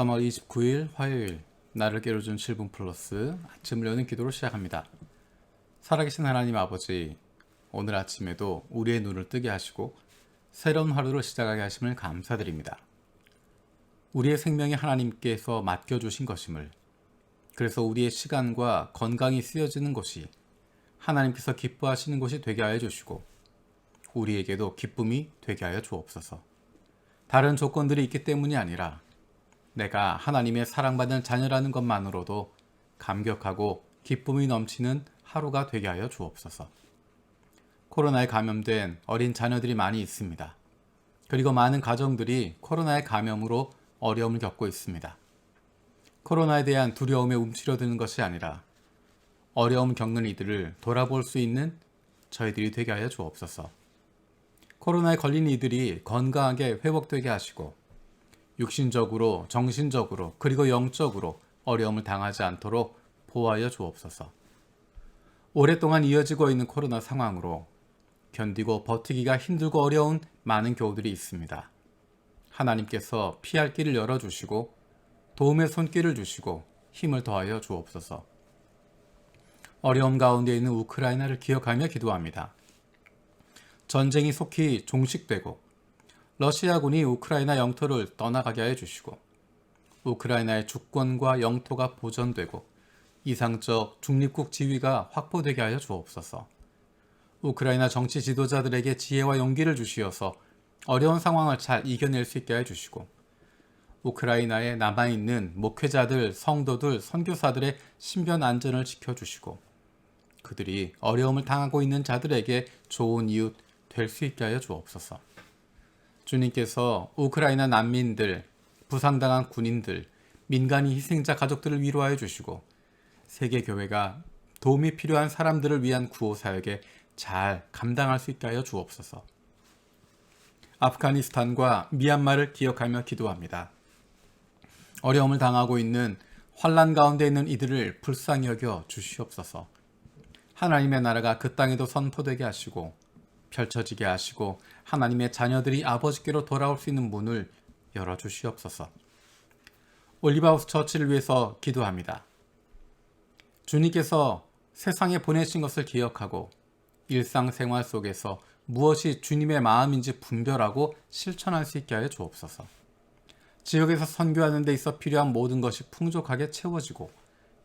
3월 29일 화요일 나를 깨워준 7분 플러스 아침을 여는 기도로 시작합니다. 살아계신 하나님 아버지, 오늘 아침에도 우리의 눈을 뜨게 하시고 새로운 하루를 시작하게 하심을 감사드립니다. 우리의 생명이 하나님께서 맡겨주신 것임을, 그래서 우리의 시간과 건강이 쓰여지는 것이 하나님께서 기뻐하시는 것이 되게 하여 주시고 우리에게도 기쁨이 되게 하여 주옵소서. 다른 조건들이 있기 때문이 아니라 내가 하나님의 사랑받는 자녀라는 것만으로도 감격하고 기쁨이 넘치는 하루가 되게 하여 주옵소서. 코로나에 감염된 어린 자녀들이 많이 있습니다. 그리고 많은 가정들이 코로나의 감염으로 어려움을 겪고 있습니다. 코로나에 대한 두려움에 움츠려드는 것이 아니라 어려움을 겪는 이들을 돌아볼 수 있는 저희들이 되게 하여 주옵소서. 코로나에 걸린 이들이 건강하게 회복되게 하시고 육신적으로, 정신적으로, 그리고 영적으로 어려움을 당하지 않도록 보호하여 주옵소서. 오랫동안 이어지고 있는 코로나 상황으로 견디고 버티기가 힘들고 어려운 많은 교우들이 있습니다. 하나님께서 피할 길을 열어주시고 도움의 손길을 주시고 힘을 더하여 주옵소서. 어려움 가운데 있는 우크라이나를 기억하며 기도합니다. 전쟁이 속히 종식되고 러시아군이 우크라이나 영토를 떠나가게 하여 주시고 우크라이나의 주권과 영토가 보존되고 이상적 중립국 지위가 확보되게 하여 주옵소서. 우크라이나 정치 지도자들에게 지혜와 용기를 주시어서 어려운 상황을 잘 이겨낼 수 있게 해주시고 우크라이나에 남아있는 목회자들, 성도들, 선교사들의 신변 안전을 지켜주시고 그들이 어려움을 당하고 있는 자들에게 좋은 이웃 될 수 있게 하여 주옵소서. 주님께서 우크라이나 난민들, 부상당한 군인들, 민간인 희생자 가족들을 위로하여 주시고 세계교회가 도움이 필요한 사람들을 위한 구호 사역에 잘 감당할 수 있게 하여 주옵소서. 아프가니스탄과 미얀마를 기억하며 기도합니다. 어려움을 당하고 있는 환난 가운데 있는 이들을 불쌍히 여겨 주시옵소서. 하나님의 나라가 그 땅에도 선포되게 하시고 펼쳐지게 하시고 하나님의 자녀들이 아버지께로 돌아올 수 있는 문을 열어주시옵소서. 올리브하우스 처치를 위해서 기도합니다. 주님께서 세상에 보내신 것을 기억하고 일상생활 속에서 무엇이 주님의 마음인지 분별하고 실천할 수 있게 하여 주옵소서. 지역에서 선교하는 데 있어 필요한 모든 것이 풍족하게 채워지고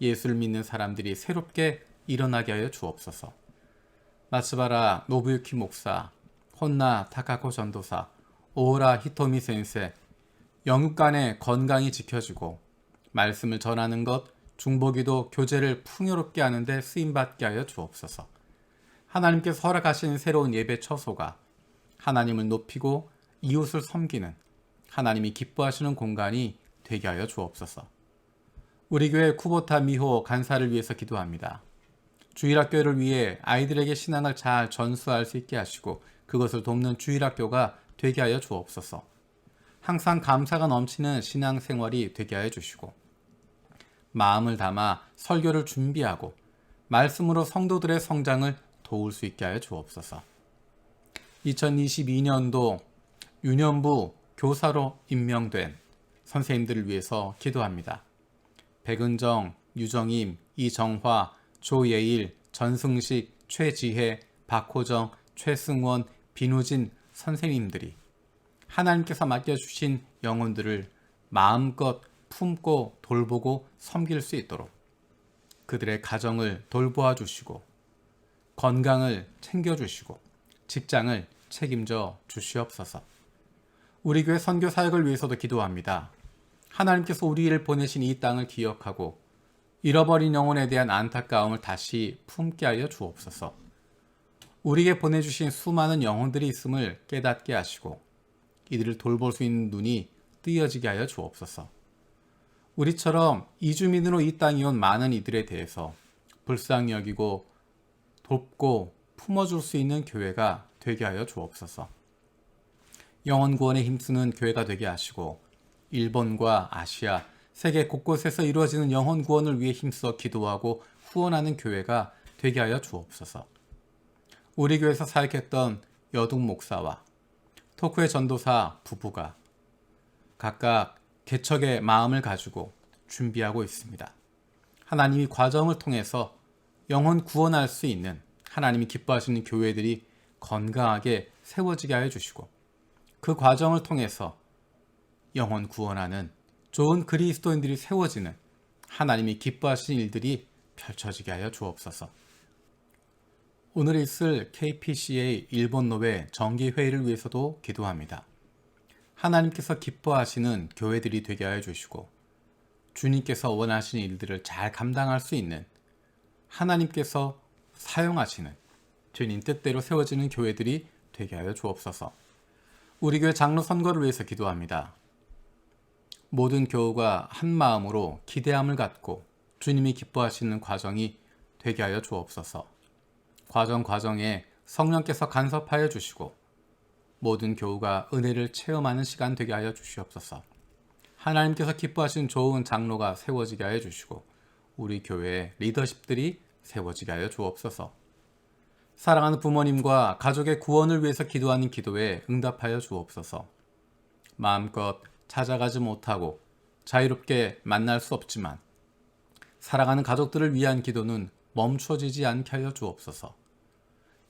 예수를 믿는 사람들이 새롭게 일어나게 하여 주옵소서. 마츠바라 노부유키 목사, 혼나 타카코 전도사, 오라 히토미 센세, 영육 간의 건강이 지켜지고 말씀을 전하는 것, 중보기도, 교제를 풍요롭게 하는데 쓰임받게 하여 주옵소서. 하나님께서 허락하신 새로운 예배 처소가 하나님을 높이고 이웃을 섬기는 하나님이 기뻐하시는 공간이 되게 하여 주옵소서. 우리 교회 쿠보타 미호 간사를 위해서 기도합니다. 주일학교를 위해 아이들에게 신앙을 잘 전수할 수 있게 하시고 그것을 돕는 주일학교가 되게 하여 주옵소서. 항상 감사가 넘치는 신앙생활이 되게 하여 주시고 마음을 담아 설교를 준비하고 말씀으로 성도들의 성장을 도울 수 있게 하여 주옵소서. 2022년도 유년부 교사로 임명된 선생님들을 위해서 기도합니다. 백은정, 유정임, 이정화, 조예일, 전승식, 최지혜, 박호정, 최승원, 비누진 선생님들이 하나님께서 맡겨주신 영혼들을 마음껏 품고 돌보고 섬길 수 있도록 그들의 가정을 돌보아 주시고 건강을 챙겨주시고 직장을 책임져 주시옵소서. 우리 교회 선교 사역을 위해서도 기도합니다. 하나님께서 우리를 보내신 이 땅을 기억하고 잃어버린 영혼에 대한 안타까움을 다시 품게 하여 주옵소서. 우리에게 보내주신 수많은 영혼들이 있음을 깨닫게 하시고 이들을 돌볼 수 있는 눈이 뜨여지게 하여 주옵소서. 우리처럼 이주민으로 이 땅에 온 많은 이들에 대해서 불쌍히 여기고 돕고 품어줄 수 있는 교회가 되게 하여 주옵소서. 영혼 구원에 힘쓰는 교회가 되게 하시고 일본과 아시아, 세계 곳곳에서 이루어지는 영혼 구원을 위해 힘써 기도하고 후원하는 교회가 되게 하여 주옵소서. 우리 교회에서 사역했던 여둥 목사와 토크의 전도사 부부가 각각 개척의 마음을 가지고 준비하고 있습니다. 하나님이 과정을 통해서 영혼 구원할 수 있는 하나님이 기뻐하시는 교회들이 건강하게 세워지게 하여 주시고 그 과정을 통해서 영혼 구원하는 좋은 그리스도인들이 세워지는 하나님이 기뻐하시는 일들이 펼쳐지게 하여 주옵소서. 오늘 있을 KPCA 일본 노회 정기회의를 위해서도 기도합니다. 하나님께서 기뻐하시는 교회들이 되게 하여 주시고 주님께서 원하시는 일들을 잘 감당할 수 있는 하나님께서 사용하시는 주님 뜻대로 세워지는 교회들이 되게 하여 주옵소서. 우리 교회 장로 선거를 위해서 기도합니다. 모든 교우가 한 마음으로 기대함을 갖고 주님이 기뻐하시는 과정이 되게 하여 주옵소서. 과정에 성령께서 간섭하여 주시고 모든 교우가 은혜를 체험하는 시간 되게 하여 주시옵소서. 하나님께서 기뻐하시는 좋은 장로가 세워지게 하여 주시고 우리 교회의 리더십들이 세워지게 하여 주옵소서. 사랑하는 부모님과 가족의 구원을 위해서 기도하는 기도에 응답하여 주옵소서. 마음껏 찾아가지 못하고 자유롭게 만날 수 없지만 사랑하는 가족들을 위한 기도는 멈춰지지 않게 하여 주옵소서.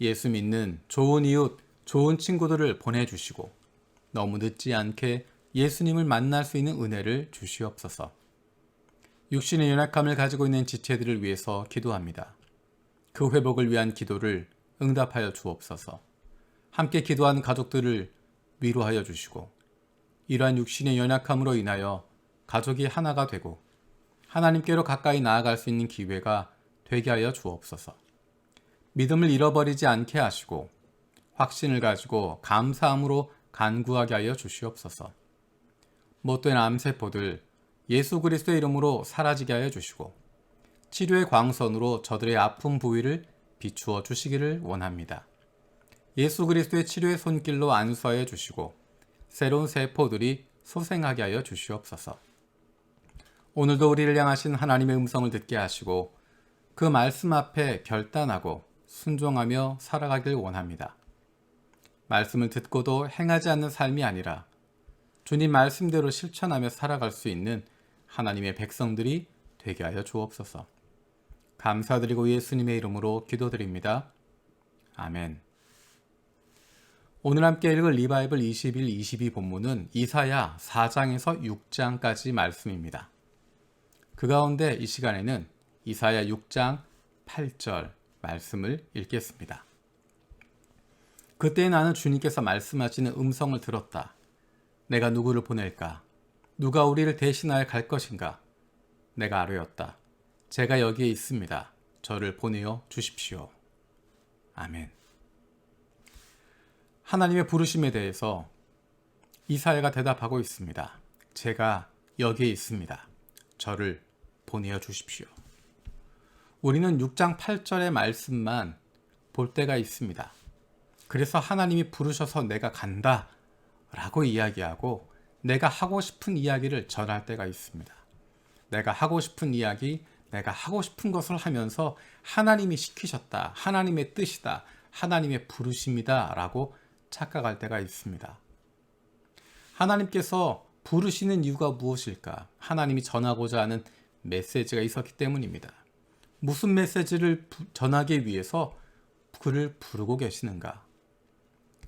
예수 믿는 좋은 이웃, 좋은 친구들을 보내주시고 너무 늦지 않게 예수님을 만날 수 있는 은혜를 주시옵소서. 육신의 연약함을 가지고 있는 지체들을 위해서 기도합니다. 그 회복을 위한 기도를 응답하여 주옵소서. 함께 기도하는 가족들을 위로하여 주시고 이러한 육신의 연약함으로 인하여 가족이 하나가 되고 하나님께로 가까이 나아갈 수 있는 기회가 되게 하여 주옵소서. 믿음을 잃어버리지 않게 하시고 확신을 가지고 감사함으로 간구하게 하여 주시옵소서. 못된 암세포들 예수 그리스도의 이름으로 사라지게 하여 주시고 치료의 광선으로 저들의 아픈 부위를 비추어 주시기를 원합니다. 예수 그리스도의 치료의 손길로 안수하여 주시고 새로운 세포들이 소생하게 하여 주시옵소서. 오늘도 우리를 향하신 하나님의 음성을 듣게 하시고 그 말씀 앞에 결단하고 순종하며 살아가길 원합니다. 말씀을 듣고도 행하지 않는 삶이 아니라 주님 말씀대로 실천하며 살아갈 수 있는 하나님의 백성들이 되게 하여 주옵소서. 감사드리고 예수님의 이름으로 기도드립니다. 아멘. 오늘 함께 읽을 리바이블 21, 22 본문은 이사야 4장에서 6장까지 말씀입니다. 그 가운데 이 시간에는 이사야 6장 8절 말씀을 읽겠습니다. 그때 나는 주님께서 말씀하시는 음성을 들었다. 내가 누구를 보낼까? 누가 우리를 대신하여 갈 것인가? 내가 아뢰었다. 제가 여기에 있습니다. 저를 보내어 주십시오. 아멘. 하나님의 부르심에 대해서 이사야가 대답하고 있습니다. 제가 여기에 있습니다. 저를 보내어 주십시오. 우리는 6장 8절의 말씀만 볼 때가 있습니다. 그래서 하나님이 부르셔서 내가 간다 라고 이야기하고 내가 하고 싶은 이야기를 전할 때가 있습니다. 내가 하고 싶은 이야기, 내가 하고 싶은 것을 하면서 하나님이 시키셨다, 하나님의 뜻이다, 하나님의 부르심이다 라고 착각할 때가 있습니다. 하나님께서 부르시는 이유가 무엇일까? 하나님이 전하고자 하는 메시지가 있었기 때문입니다. 무슨 메시지를 전하기 위해서 그를 부르고 계시는가?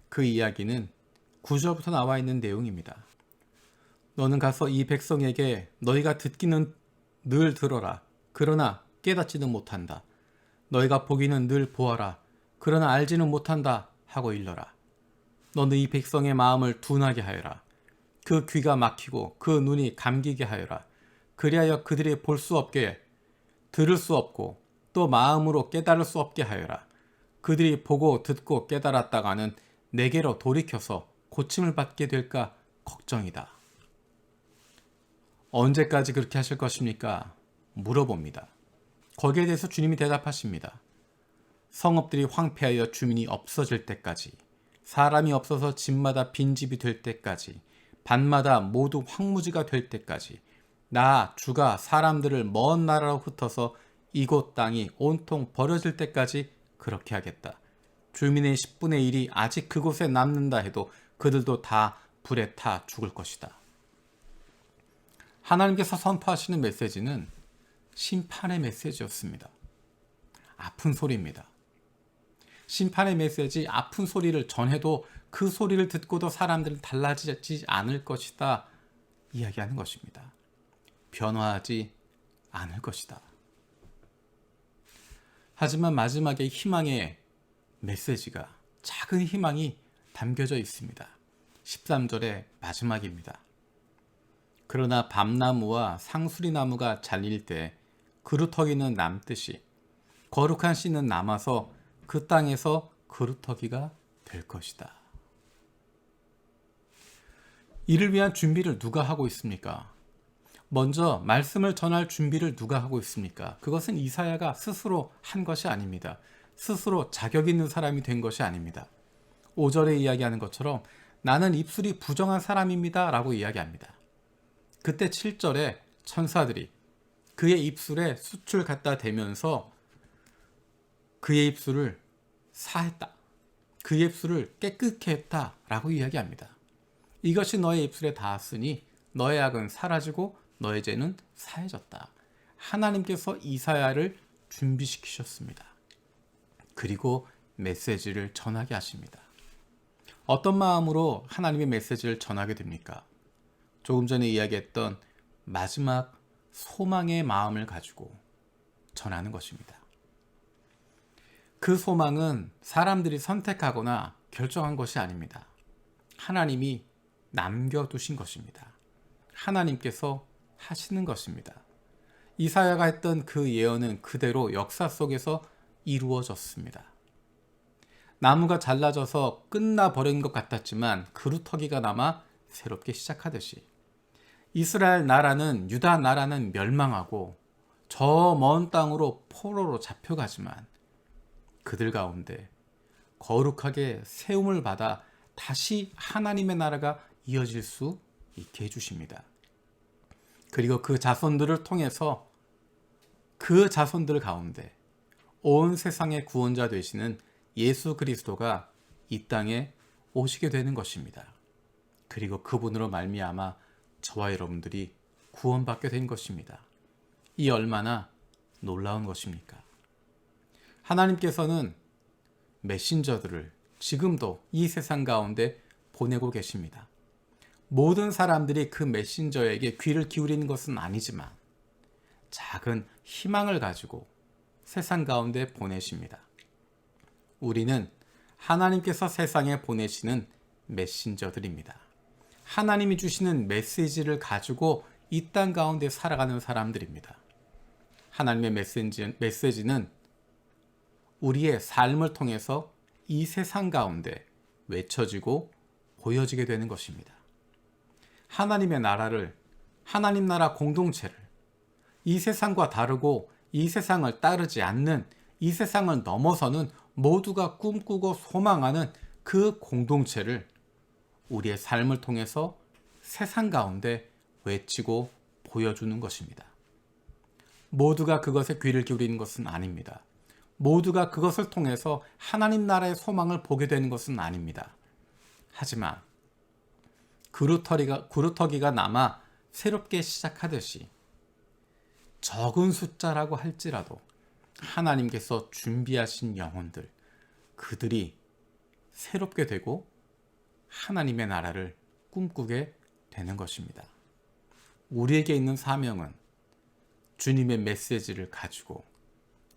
그 이야기는 9절부터 나와 있는 내용입니다. 너는 가서 이 백성에게 너희가 듣기는 늘 들어라. 그러나 깨닫지는 못한다. 너희가 보기는 늘 보아라. 그러나 알지는 못한다 하고 일러라. 너는 이 백성의 마음을 둔하게 하여라. 그 귀가 막히고 그 눈이 감기게 하여라. 그리하여 그들이 볼 수 없게 들을 수 없고 또 마음으로 깨달을 수 없게 하여라. 그들이 보고 듣고 깨달았다가는 내게로 돌이켜서 고침을 받게 될까 걱정이다. 언제까지 그렇게 하실 것입니까? 물어봅니다. 거기에 대해서 주님이 대답하십니다. 성읍들이 황폐하여 주민이 없어질 때까지, 사람이 없어서 집마다 빈집이 될 때까지, 밭마다 모두 황무지가 될 때까지 나 주가 사람들을 먼 나라로 흩어서 이곳 땅이 온통 버려질 때까지 그렇게 하겠다. 주민의 10분의 1이 아직 그곳에 남는다 해도 그들도 다 불에 타 죽을 것이다. 하나님께서 선포하시는 메시지는 심판의 메시지였습니다. 아픈 소리입니다. 심판의 메시지, 아픈 소리를 전해도 그 소리를 듣고도 사람들은 달라지지 않을 것이다 이야기하는 것입니다. 변화하지 않을 것이다. 하지만 마지막에 희망의 메시지가, 작은 희망이 담겨져 있습니다. 13절의 마지막입니다. 그러나 밤나무와 상수리나무가 잘릴 때 그루터기는 남듯이 거룩한 씨는 남아서 그 땅에서 그루터기가 될 것이다. 이를 위한 준비를 누가 하고 있습니까? 먼저 말씀을 전할 준비를 누가 하고 있습니까? 그것은 이사야가 스스로 한 것이 아닙니다. 스스로 자격 있는 사람이 된 것이 아닙니다. 5절에 이야기하는 것처럼 나는 입술이 부정한 사람입니다 라고 이야기합니다. 그때 7절에 천사들이 그의 입술에 숯을 갖다 대면서 그의 입술을 사했다. 그의 입술을 깨끗게 했다 라고 이야기합니다. 이것이 너의 입술에 닿았으니 너의 악은 사라지고 너의 죄는 사해졌다. 하나님께서 이사야를 준비시키셨습니다. 그리고 메시지를 전하게 하십니다. 어떤 마음으로 하나님의 메시지를 전하게 됩니까? 조금 전에 이야기했던 마지막 소망의 마음을 가지고 전하는 것입니다. 그 소망은 사람들이 선택하거나 결정한 것이 아닙니다. 하나님이 남겨두신 것입니다. 하나님께서 하시는 것입니다. 이사야가 했던 그 예언은 그대로 역사 속에서 이루어졌습니다. 나무가 잘라져서 끝나버린 것 같았지만 그루터기가 남아 새롭게 시작하듯이 이스라엘 나라는, 유다 나라는 멸망하고 저 먼 땅으로 포로로 잡혀가지만 그들 가운데 거룩하게 세움을 받아 다시 하나님의 나라가 이어질 수 있게 해주십니다. 그리고 그 자손들을 통해서 그 자손들 가운데 온 세상의 구원자 되시는 예수 그리스도가 이 땅에 오시게 되는 것입니다. 그리고 그분으로 말미암아 저와 여러분들이 구원받게 된 것입니다. 이 얼마나 놀라운 것입니까? 하나님께서는 메신저들을 지금도 이 세상 가운데 보내고 계십니다. 모든 사람들이 그 메신저에게 귀를 기울이는 것은 아니지만 작은 희망을 가지고 세상 가운데 보내십니다. 우리는 하나님께서 세상에 보내시는 메신저들입니다. 하나님이 주시는 메시지를 가지고 이 땅 가운데 살아가는 사람들입니다. 하나님의 메시지는 우리의 삶을 통해서 이 세상 가운데 외쳐지고 보여지게 되는 것입니다. 하나님의 나라를, 하나님 나라 공동체를, 이 세상과 다르고 이 세상을 따르지 않는, 이 세상을 넘어서는 모두가 꿈꾸고 소망하는 그 공동체를 우리의 삶을 통해서 세상 가운데 외치고 보여주는 것입니다. 모두가 그것에 귀를 기울이는 것은 아닙니다. 모두가 그것을 통해서 하나님 나라의 소망을 보게 되는 것은 아닙니다. 하지만 그루터기가 남아 새롭게 시작하듯이 적은 숫자라고 할지라도 하나님께서 준비하신 영혼들, 그들이 새롭게 되고 하나님의 나라를 꿈꾸게 되는 것입니다. 우리에게 있는 사명은 주님의 메시지를 가지고,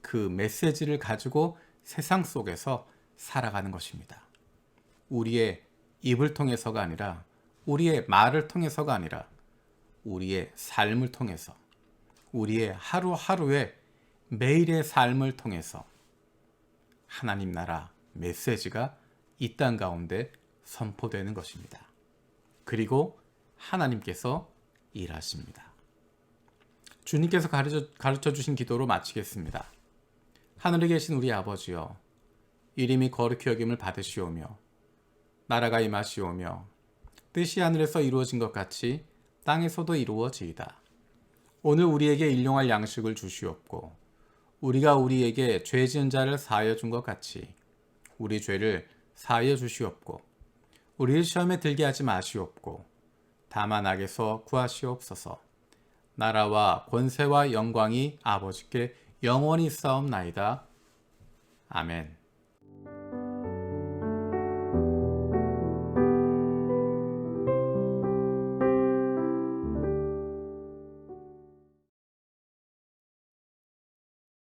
그 메시지를 가지고 세상 속에서 살아가는 것입니다. 우리의 입을 통해서가 아니라, 우리의 말을 통해서가 아니라 우리의 삶을 통해서, 우리의 하루하루의 매일의 삶을 통해서 하나님 나라 메시지가 이 땅 가운데 선포되는 것입니다. 그리고 하나님께서 일하십니다. 주님께서 가르쳐 주신 기도로 마치겠습니다. 하늘에 계신 우리 아버지여, 이름이 거룩히 여김을 받으시오며 나라가 임하시오며 뜻이 하늘에서 이루어진 것 같이 땅에서도 이루어지이다. 오늘 우리에게 일용할 양식을 주시옵고 우리가 우리에게 죄 지은 자를 사하여 준 것 같이 우리 죄를 사하여 주시옵고 우리를 시험에 들게 하지 마시옵고 다만 악에서 구하시옵소서. 나라와 권세와 영광이 아버지께 영원히 있사옵나이다. 아멘.